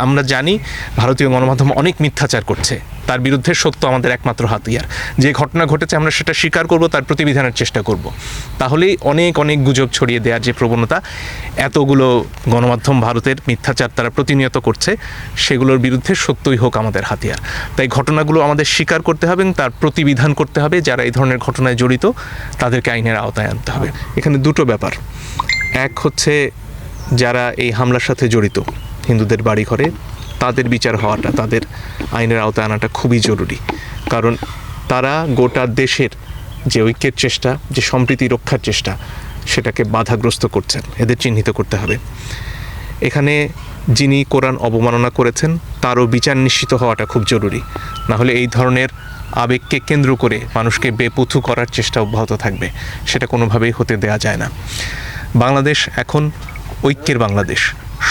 আমরা জানি ভারতীয় গণমাধ্যম অনেক মিথ্যাচার করছে, তার বিরুদ্ধে সত্য আমাদের একমাত্র হাতিয়ার। যে ঘটনা ঘটেছে আমরা সেটা স্বীকার করব, তার প্রতিবিধানের চেষ্টা করব। তাহলেই অনেক অনেক গুজব ছড়িয়ে দেওয়ার যে প্রবণতা এতগুলো গণমাধ্যম ভারতের মিথ্যাচার তারা প্রতিনিয়ত করছে, সেগুলোর বিরুদ্ধে সত্যই হোক আমাদের হাতিয়ার। তাই ঘটনাগুলো আমাদের স্বীকার করতে হবে এবং তার প্রতিবিধান করতে হবে। যারা এই ধরনের ঘটনায় জড়িত তাদেরকে আইনের আওতায় আনতে হবে। এখানে দুটো ব্যাপার, এক হচ্ছে যারা এই হামলার সাথে জড়িত হিন্দুদের বাড়িঘরে, তাদের বিচার হওয়াটা, তাদের আইনের আওতায় আনাটা খুবই জরুরি। কারণ তারা গোটা দেশের যে ঐক্যের চেষ্টা, যে সম্প্রীতি রক্ষার চেষ্টা, সেটাকে বাধাগ্রস্ত করছেন। এদের চিহ্নিত করতে হবে। এখানে যিনি কোরআন অবমাননা করেছেন তারও বিচার নিশ্চিত হওয়াটা খুব জরুরি। না হলে এই ধরনের আবেগকে কেন্দ্র করে মানুষকে বেপথু করার চেষ্টা অব্যাহত থাকবে, সেটা কোনোভাবেই হতে দেয়া যায় না। বাংলাদেশ এখন ঐক্যের বাংলাদেশ,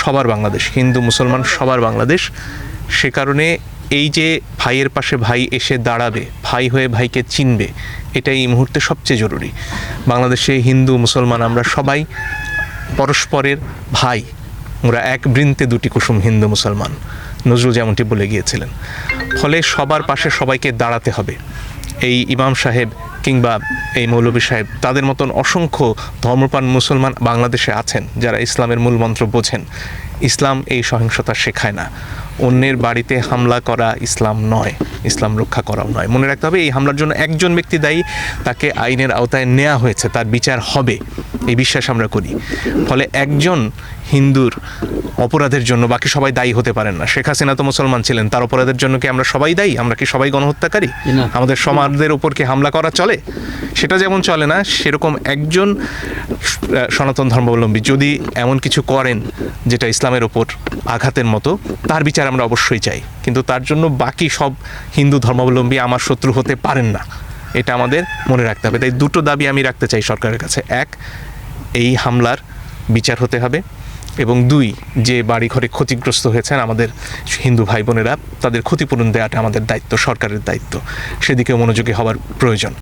সবার বাংলাদেশ, হিন্দু মুসলমান সবার বাংলাদেশ। সে কারণে এই যে ভাইয়ের পাশে ভাই এসে দাঁড়াবে, ভাই হয়ে ভাইকে চিনবে, এটাই এই মুহূর্তে সবচেয়ে জরুরি। বাংলাদেশে হিন্দু মুসলমান আমরা সবাই পরস্পরের ভাই, আমরা এক বৃন্তে দুটি কুসুম হিন্দু মুসলমান, নজরুল যেমনটি বলে গিয়েছিলেন। ফলে সবার পাশে সবাইকে দাঁড়াতে হবে। এই ইমাম সাহেব কিংবা এই মৌলভী সাহেব, তাদের মতন অসংখ্য ধর্মপ্রাণ মুসলমান বাংলাদেশে আছেন যারা ইসলামের মূল মন্ত্র বোঝেন। ইসলাম এই সহিংসতা শেখায় না। অন্যের বাড়িতে হামলা করা ইসলাম নয়, ইসলাম রক্ষা করাও নয়। মনে রাখতে হবে এই হামলার জন্য একজন ব্যক্তি দায়ী, তাকে আইনের আওতায় নেওয়া হয়েছে, তার বিচার হবে, এই বিশ্বাস আমরা করি। ফলে একজন হিন্দুর অপরাধের জন্য বাকি সবাই দায়ী হতে পারেন না। শেখ হাসিনা তো মুসলমান ছিলেন, তার অপরাধের জন্য কি আমরা সবাই দায়ী? আমরা কি সবাই গণহত্যাকারী? আমাদের সমাজের উপর কি হামলা করা চলে? সেটা যেমন চলে না, সেরকম একজন সনাতন ধর্মাবলম্বী যদি এমন কিছু করেন যেটা ইসলামের ওপর আঘাতের মতো, তার বিচার আমরা অবশ্যই চাই। কিন্তু তার জন্য বাকি সব হিন্দু ধর্মাবলম্বী আমার শত্রু হতে পারেন না, এটা আমাদের মনে রাখতে হবে। তাই দুটো দাবি আমি রাখতে চাই সরকারের কাছে। এক, এই হামলার বিচার হতে হবে, এবং দুই, যে বাড়িঘরে ক্ষতিগ্রস্ত হয়েছেন আমাদের হিন্দু ভাই বোনেরা, তাদের ক্ষতিপূরণ দেওয়াটা আমাদের দায়িত্ব, সরকারের দায়িত্ব। সেদিকেও মনোযোগী হওয়ার প্রয়োজন।